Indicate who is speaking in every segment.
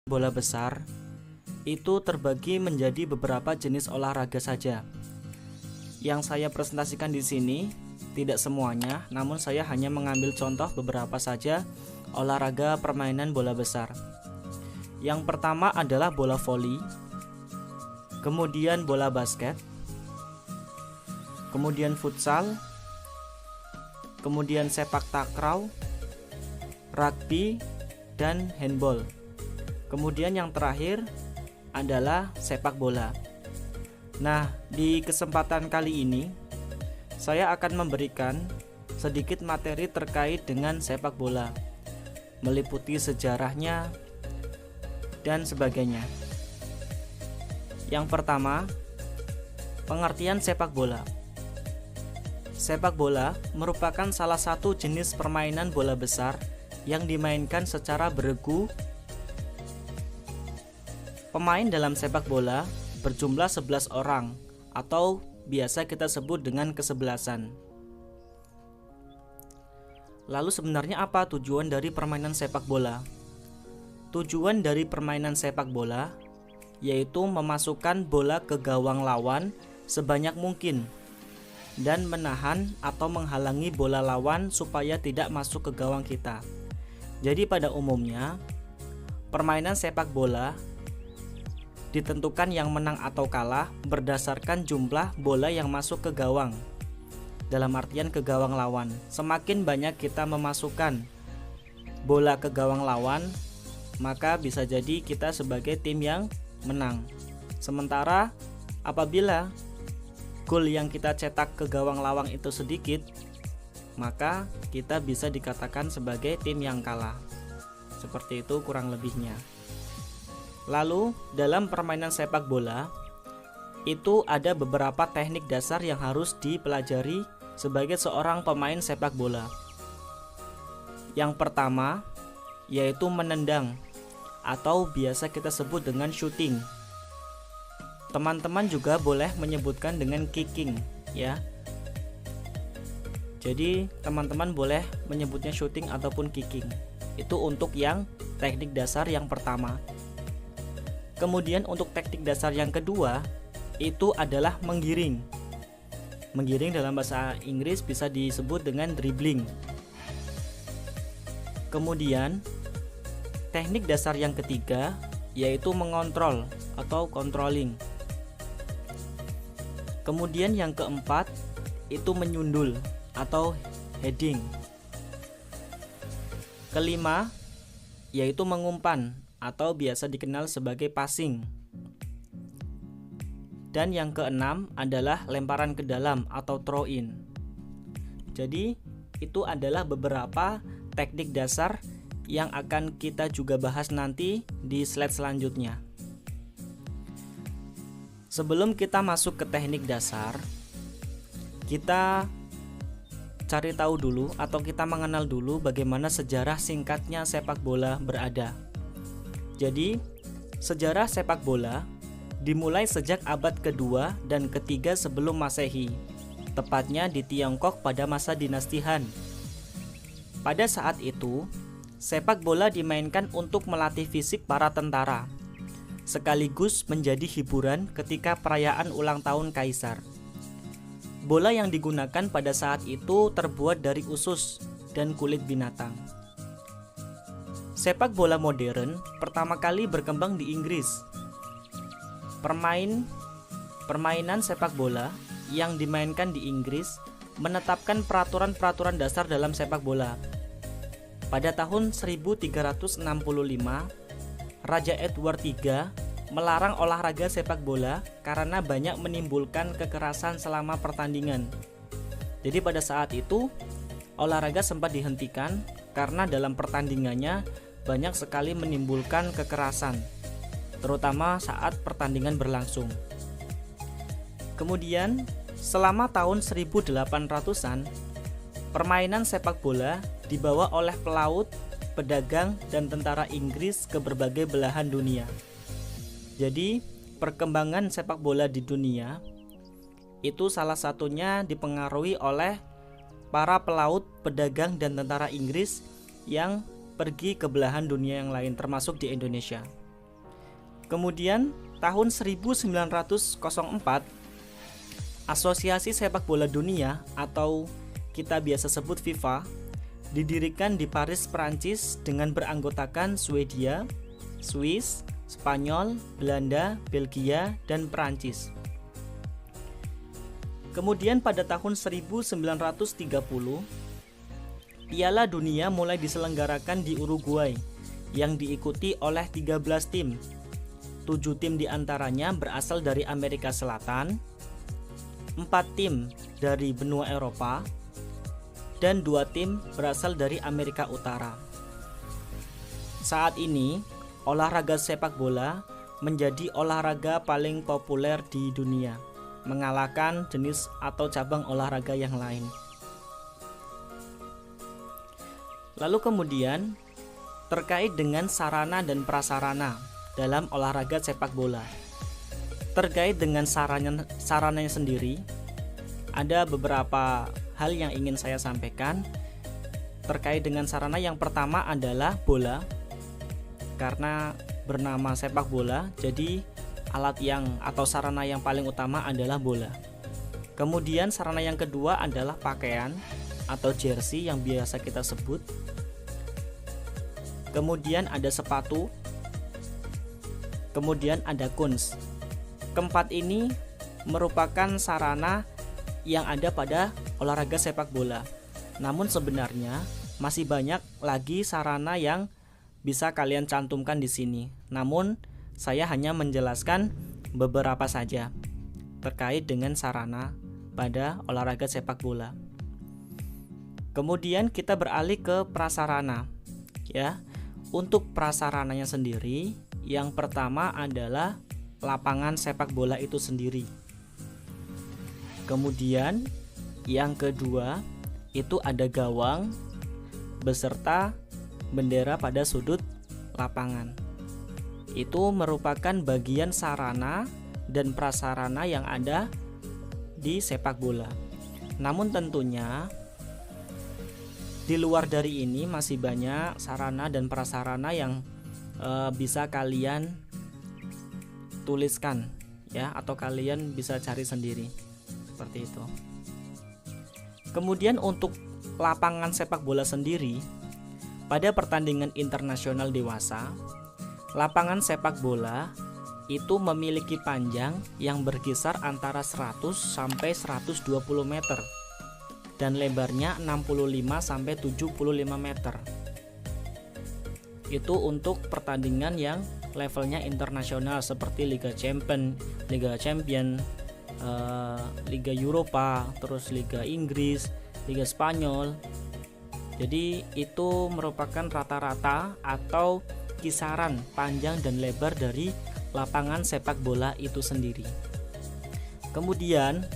Speaker 1: bola besar itu terbagi menjadi beberapa jenis olahraga saja. Yang saya presentasikan di sini tidak semuanya, namun saya hanya mengambil contoh beberapa saja olahraga permainan bola besar. Yang pertama adalah bola voli, kemudian bola basket, kemudian futsal, kemudian sepak takraw, rugby, dan handball. Kemudian yang terakhir adalah sepak bola. Nah, di kesempatan kali ini saya akan memberikan sedikit materi terkait dengan sepak bola, meliputi sejarahnya dan sebagainya. Yang pertama, pengertian sepak bola. Sepak bola merupakan salah satu jenis permainan bola besar yang dimainkan secara beregu. Pemain dalam sepak bola berjumlah 11 orang atau biasa kita sebut dengan kesebelasan. Lalu sebenarnya apa tujuan dari permainan sepak bola? Tujuan dari permainan sepak bola yaitu memasukkan bola ke gawang lawan sebanyak mungkin dan menahan atau menghalangi bola lawan supaya tidak masuk ke gawang kita. Jadi pada umumnya permainan sepak bola ditentukan yang menang atau kalah berdasarkan jumlah bola yang masuk ke gawang. Dalam artian ke gawang lawan. Semakin banyak kita memasukkan bola ke gawang lawan, maka bisa jadi kita sebagai tim yang menang. Sementara apabila gol yang kita cetak ke gawang lawan itu sedikit, maka kita bisa dikatakan sebagai tim yang kalah. Seperti itu kurang lebihnya. Lalu dalam permainan sepak bola itu ada beberapa teknik dasar yang harus dipelajari sebagai seorang pemain sepak bola. Yang pertama yaitu menendang atau biasa kita sebut dengan shooting. Teman-teman juga boleh menyebutkan dengan kicking ya. Jadi teman-teman boleh menyebutnya shooting ataupun kicking. Itu untuk yang teknik dasar yang pertama. Kemudian untuk teknik dasar yang kedua itu adalah menggiring. Menggiring dalam bahasa Inggris bisa disebut dengan dribbling. Kemudian teknik dasar yang ketiga yaitu mengontrol atau controlling. Kemudian yang keempat itu menyundul atau heading. Kelima yaitu mengumpan atau biasa dikenal sebagai passing. Dan yang keenam adalah lemparan ke dalam atau throw in. Jadi itu adalah beberapa teknik dasar yang akan kita juga bahas nanti di slide selanjutnya. Sebelum kita masuk ke teknik dasar, kita cari tahu dulu atau kita mengenal dulu bagaimana sejarah singkatnya sepak bola berada. Jadi, sejarah sepak bola dimulai sejak abad kedua dan ketiga sebelum Masehi, tepatnya di Tiongkok pada masa dinasti Han. Pada saat itu, sepak bola dimainkan untuk melatih fisik para tentara, sekaligus menjadi hiburan ketika perayaan ulang tahun kaisar. Bola yang digunakan pada saat itu terbuat dari usus dan kulit binatang. Sepak bola modern pertama kali berkembang di Inggris. Permainan sepak bola yang dimainkan di Inggris menetapkan peraturan-peraturan dasar dalam sepak bola. Pada tahun 1365, Raja Edward III melarang olahraga sepak bola karena banyak menimbulkan kekerasan selama pertandingan. Jadi pada saat itu olahraga sempat dihentikan karena dalam pertandingannya banyak sekali menimbulkan kekerasan, terutama saat pertandingan berlangsung. Kemudian, selama tahun 1800-an, permainan sepak bola dibawa oleh pelaut, pedagang, dan tentara Inggris ke berbagai belahan dunia. Jadi, perkembangan sepak bola di dunia itu salah satunya dipengaruhi oleh para pelaut, pedagang, dan tentara Inggris yang pergi ke belahan dunia yang lain termasuk di Indonesia. Kemudian tahun 1904, Asosiasi Sepak Bola Dunia atau kita biasa sebut FIFA didirikan di Paris, Prancis dengan beranggotakan Swedia, Swiss, Spanyol, Belanda, Belgia, dan Prancis. Kemudian pada tahun 1930, Piala Dunia mulai diselenggarakan di Uruguay yang diikuti oleh 13 tim. 7 tim diantaranya berasal dari Amerika Selatan, 4 tim dari benua Eropa, dan 2 tim berasal dari Amerika Utara. Saat ini, olahraga sepak bola menjadi olahraga paling populer di dunia, mengalahkan jenis atau cabang olahraga yang lain. Lalu kemudian terkait dengan sarana dan prasarana dalam olahraga sepak bola. Terkait dengan sarananya sendiri, ada beberapa hal yang ingin saya sampaikan. Terkait dengan sarana, yang pertama adalah bola. Karena bernama sepak bola, jadi alat yang atau sarana yang paling utama adalah bola. Kemudian sarana yang kedua adalah pakaian atau jersey yang biasa kita sebut. Kemudian ada sepatu. Kemudian ada kuns. Keempat ini merupakan sarana yang ada pada olahraga sepak bola. Namun sebenarnya masih banyak lagi sarana yang bisa kalian cantumkan di sini. Namun saya hanya menjelaskan beberapa saja terkait dengan sarana pada olahraga sepak bola. Kemudian kita beralih ke prasarana. Ya. Untuk prasarananya sendiri, yang pertama adalah lapangan sepak bola itu sendiri. Kemudian yang kedua itu ada gawang beserta bendera pada sudut lapangan. Itu merupakan bagian sarana dan prasarana yang ada di sepak bola. Namun tentunya di luar dari ini masih banyak sarana dan prasarana yang bisa kalian tuliskan ya, atau kalian bisa cari sendiri seperti itu. Kemudian untuk lapangan sepak bola sendiri, pada pertandingan internasional dewasa, lapangan sepak bola itu memiliki panjang yang berkisar antara 100 sampai 120 meter. Dan lebarnya 65 sampai 75 meter. Itu untuk pertandingan yang levelnya internasional seperti Liga Champion, Liga Eropa, terus Liga Inggris, Liga Spanyol. Jadi itu merupakan rata-rata atau kisaran panjang dan lebar dari lapangan sepak bola itu sendiri. Kemudian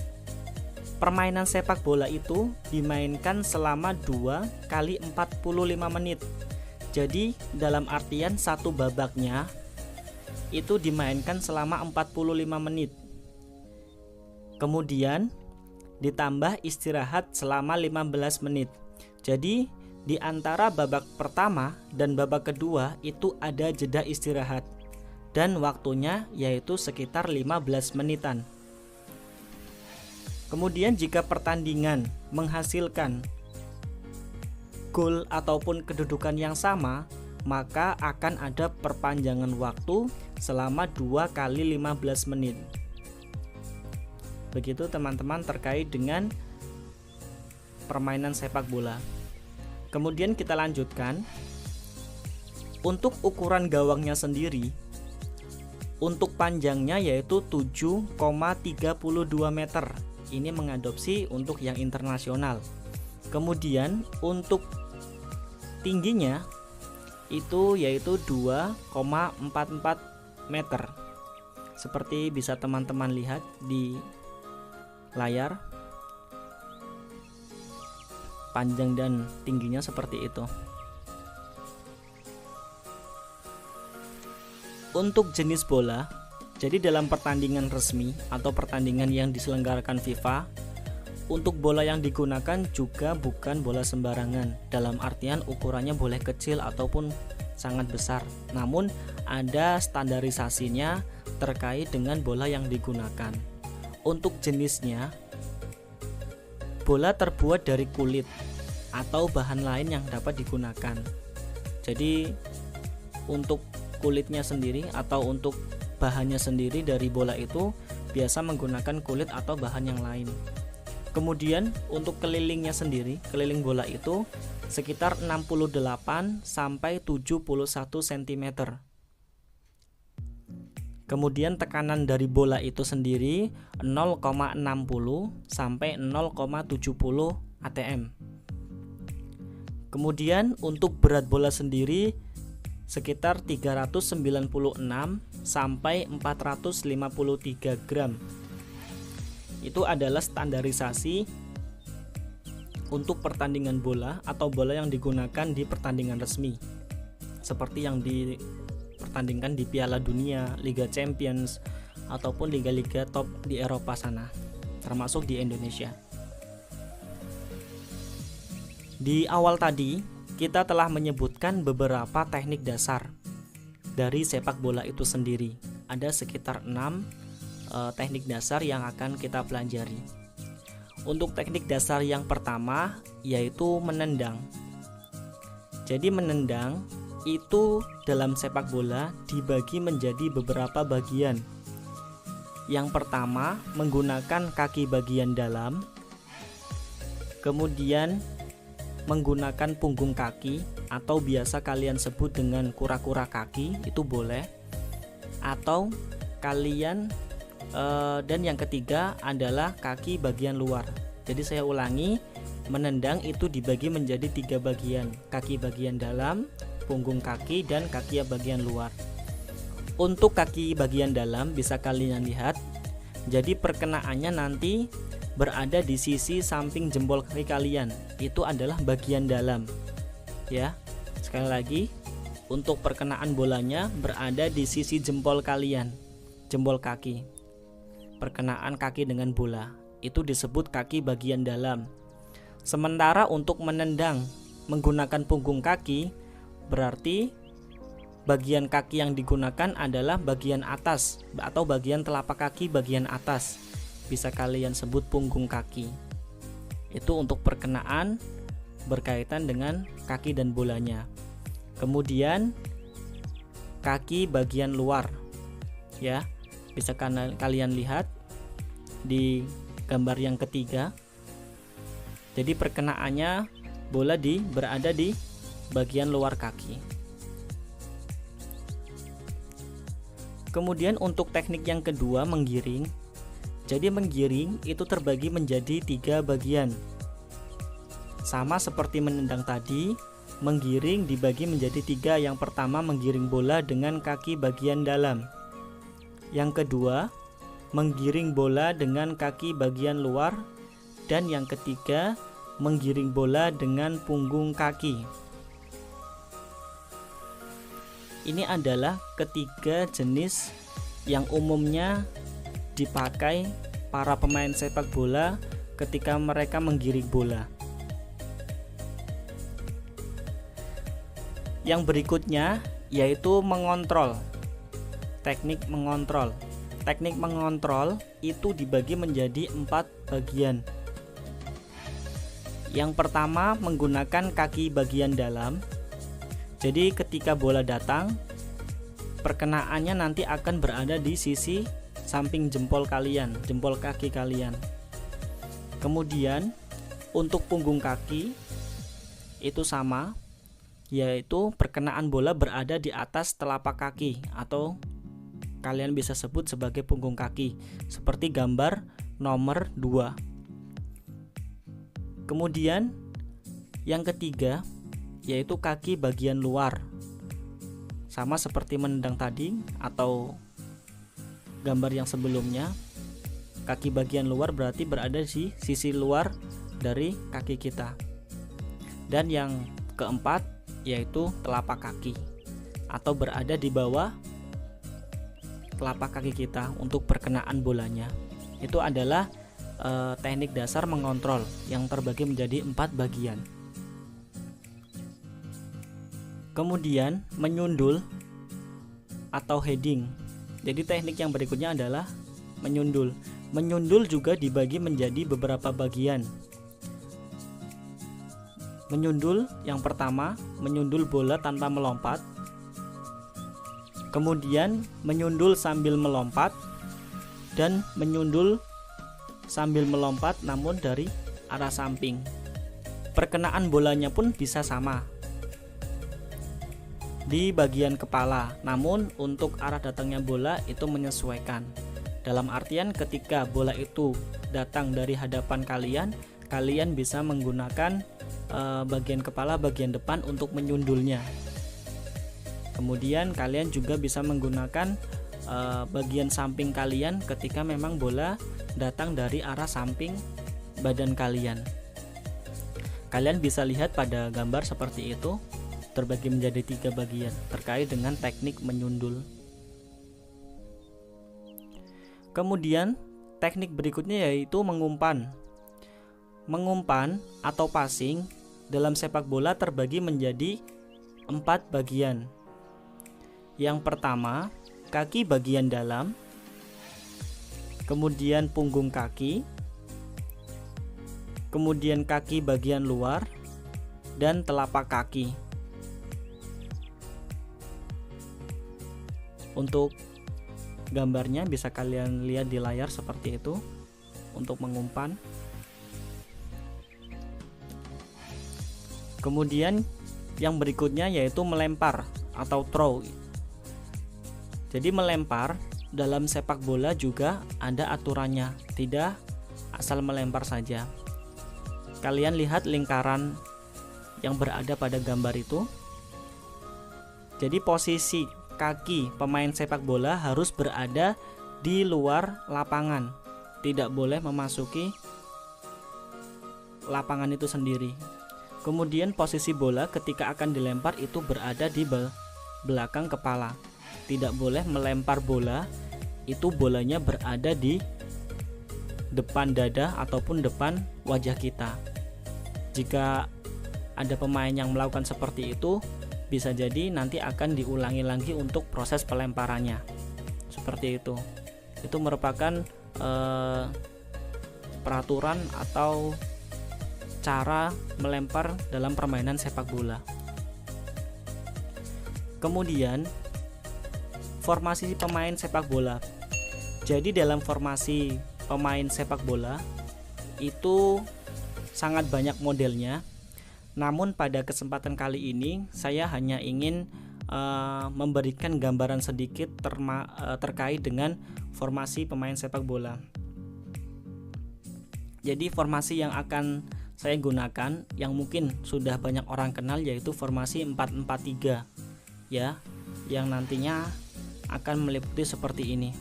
Speaker 1: permainan sepak bola itu dimainkan selama 2 kali 45 menit. Jadi dalam artian satu babaknya itu dimainkan selama 45 menit. Kemudian ditambah istirahat selama 15 menit. Jadi di antara babak pertama dan babak kedua itu ada jeda istirahat. Dan waktunya yaitu sekitar 15 menitan. Kemudian jika pertandingan menghasilkan gol ataupun kedudukan yang sama, maka akan ada perpanjangan waktu selama 2 kali 15 menit. Begitu teman-teman terkait dengan permainan sepak bola. Kemudian kita lanjutkan. Untuk ukuran gawangnya sendiri, untuk panjangnya yaitu 7,32 meter. Ini mengadopsi untuk yang internasional. Kemudian untuk tingginya itu yaitu 2,44 meter. Seperti bisa teman-teman lihat di layar. Panjang dan tingginya seperti itu. Untuk jenis bola, jadi dalam pertandingan resmi atau pertandingan yang diselenggarakan FIFA, untuk bola yang digunakan juga bukan bola sembarangan. Dalam artian ukurannya boleh kecil ataupun sangat besar. Namun ada standarisasinya terkait dengan bola yang digunakan. Untuk jenisnya, bola terbuat dari kulit atau bahan lain yang dapat digunakan. Jadi untuk kulitnya sendiri atau untuk bahannya sendiri dari bola itu biasa menggunakan kulit atau bahan yang lain. Kemudian untuk kelilingnya sendiri, keliling bola itu sekitar 68 sampai 71 cm. Kemudian tekanan dari bola itu sendiri 0,60 sampai 0,70 atm. Kemudian untuk berat bola sendiri sekitar 396 sampai 453 gram. Itu adalah standarisasi untuk pertandingan bola atau bola yang digunakan di pertandingan resmi, seperti yang dipertandingkan di Piala Dunia, Liga Champions, ataupun liga-liga top di Eropa sana, termasuk di Indonesia. Di awal tadi kita telah menyebutkan beberapa teknik dasar dari sepak bola itu sendiri. Ada sekitar 6 teknik dasar yang akan kita pelajari. Untuk teknik dasar yang pertama yaitu menendang. Jadi menendang itu dalam sepak bola dibagi menjadi beberapa bagian. Yang pertama menggunakan kaki bagian dalam, kemudian menggunakan punggung kaki atau biasa kalian sebut dengan kura-kura kaki, itu boleh. Atau kalian dan yang ketiga adalah kaki bagian luar. Jadi saya ulangi, menendang itu dibagi menjadi 3 bagian: kaki bagian dalam, punggung kaki, dan kaki bagian luar. Untuk kaki bagian dalam bisa kalian lihat, jadi perkenaannya nanti berada di sisi samping jempol kaki kalian, itu adalah bagian dalam ya. Sekali lagi, untuk perkenaan bolanya berada di sisi jempol kalian, jempol kaki. Perkenaan kaki dengan bola itu disebut kaki bagian dalam. Sementara untuk menendang menggunakan punggung kaki, berarti bagian kaki yang digunakan adalah bagian atas atau bagian telapak kaki bagian atas. Bisa kalian sebut punggung kaki. Itu untuk perkenaan berkaitan dengan kaki dan bolanya. Kemudian kaki bagian luar ya. Bisa kalian lihat di gambar yang ketiga. Jadi perkenaannya bola berada di bagian luar kaki. Kemudian untuk teknik yang kedua, menggiring. Jadi menggiring itu terbagi menjadi 3 bagian. Sama seperti menendang tadi, menggiring dibagi menjadi 3. Yang pertama menggiring bola dengan kaki bagian dalam. Yang kedua, menggiring bola dengan kaki bagian luar. Dan yang ketiga, menggiring bola dengan punggung kaki. Ini adalah ketiga jenis yang umumnya dipakai para pemain sepak bola ketika mereka menggiring bola. Yang berikutnya yaitu mengontrol. Teknik mengontrol. Teknik mengontrol itu dibagi menjadi 4 bagian. Yang pertama menggunakan kaki bagian dalam. Jadi ketika bola datang, perkenaannya nanti akan berada di sisi samping jempol kalian, jempol kaki kalian. Kemudian untuk punggung kaki itu sama, yaitu perkenaan bola berada di atas telapak kaki atau kalian bisa sebut sebagai punggung kaki, seperti gambar nomor 2. Kemudian yang ketiga yaitu kaki bagian luar. Sama seperti menendang tadi atau gambar yang sebelumnya, kaki bagian luar berarti berada di sisi luar dari kaki kita. Dan yang keempat yaitu telapak kaki atau berada di bawah telapak kaki kita untuk perkenaan bolanya. Itu adalah teknik dasar mengontrol yang terbagi menjadi 4 bagian. Kemudian menyundul atau heading. Jadi teknik yang berikutnya adalah menyundul. Menyundul juga dibagi menjadi beberapa bagian. Menyundul yang pertama, menyundul bola tanpa melompat. Kemudian menyundul sambil melompat dan menyundul sambil melompat namun dari arah samping. Perkenaan bolanya pun bisa sama di bagian kepala, namun untuk arah datangnya bola itu menyesuaikan. Dalam artian ketika bola itu datang dari hadapan kalian bisa menggunakan bagian kepala bagian depan untuk menyundulnya. Kemudian kalian juga bisa menggunakan bagian samping kalian ketika memang bola datang dari arah samping badan kalian. Kalian bisa lihat pada gambar seperti itu, terbagi menjadi 3 bagian terkait dengan teknik menyundul. Kemudian teknik berikutnya yaitu mengumpan. Mengumpan atau passing dalam sepak bola terbagi menjadi 4 bagian. Yang pertama, kaki bagian dalam, kemudian punggung kaki, kemudian kaki bagian luar, dan telapak kaki. Untuk gambarnya bisa kalian lihat di layar seperti itu untuk mengumpan. Kemudian yang berikutnya yaitu melempar atau throw. Jadi melempar dalam sepak bola juga ada aturannya, tidak asal melempar saja. Kalian lihat lingkaran yang berada pada gambar itu. Jadi posisi kaki pemain sepak bola harus berada di luar lapangan, tidak boleh memasuki lapangan itu sendiri. Kemudian posisi bola ketika akan dilempar itu berada di belakang kepala, tidak boleh melempar bola itu bolanya berada di depan dada ataupun depan wajah kita. Jika ada pemain yang melakukan seperti itu, bisa jadi nanti akan diulangi lagi untuk proses pelemparannya. Seperti itu. Itu merupakan peraturan atau cara melempar dalam permainan sepak bola. Kemudian formasi pemain sepak bola. Jadi dalam formasi pemain sepak bola itu sangat banyak modelnya. Namun pada kesempatan kali ini saya hanya ingin memberikan gambaran sedikit terkait dengan formasi pemain sepak bola. Jadi formasi yang akan saya gunakan yang mungkin sudah banyak orang kenal yaitu formasi 4-4-3 ya, yang nantinya akan meliputi seperti ini.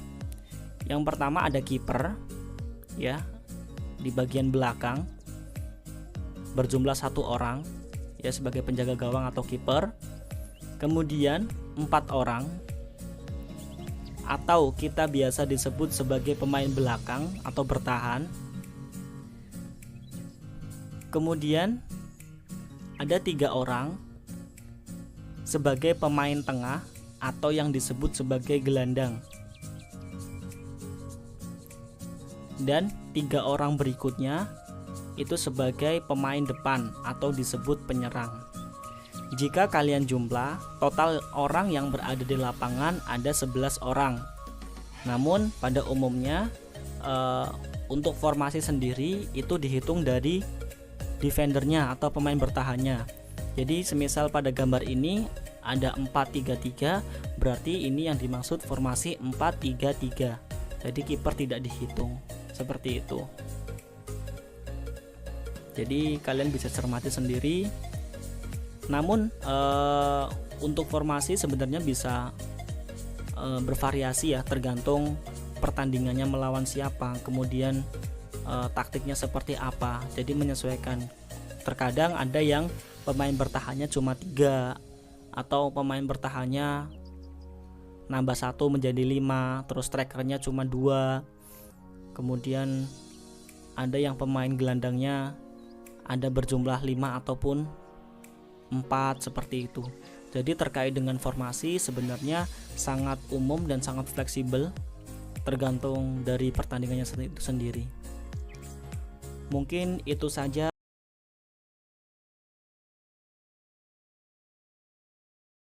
Speaker 1: Yang pertama ada kiper ya, di bagian belakang berjumlah 1 orang ya sebagai penjaga gawang atau kiper. Kemudian 4 orang atau kita biasa disebut sebagai pemain belakang atau bertahan. Kemudian ada 3 orang sebagai pemain tengah atau yang disebut sebagai gelandang. Dan 3 orang berikutnya itu sebagai pemain depan atau disebut penyerang. Jika kalian jumlah, total orang yang berada di lapangan ada 11 orang. Namun pada umumnya untuk formasi sendiri itu dihitung dari defendernya atau pemain bertahannya. Jadi semisal pada gambar ini ada 4-3-3, berarti ini yang dimaksud formasi 4-3-3. Jadi kiper tidak dihitung. Seperti itu. Jadi kalian bisa cermati sendiri. Namun untuk formasi sebenarnya bisa bervariasi ya, tergantung pertandingannya melawan siapa, kemudian taktiknya seperti apa. Jadi menyesuaikan. Terkadang ada yang pemain bertahannya cuma 3 atau pemain bertahannya nambah 1 menjadi 5, terus strikernya cuma 2. Kemudian ada yang pemain gelandangnya ada berjumlah 5 ataupun 4 seperti itu. Jadi terkait dengan formasi sebenarnya sangat umum dan sangat fleksibel, tergantung dari pertandingannya itu sendiri. Mungkin itu saja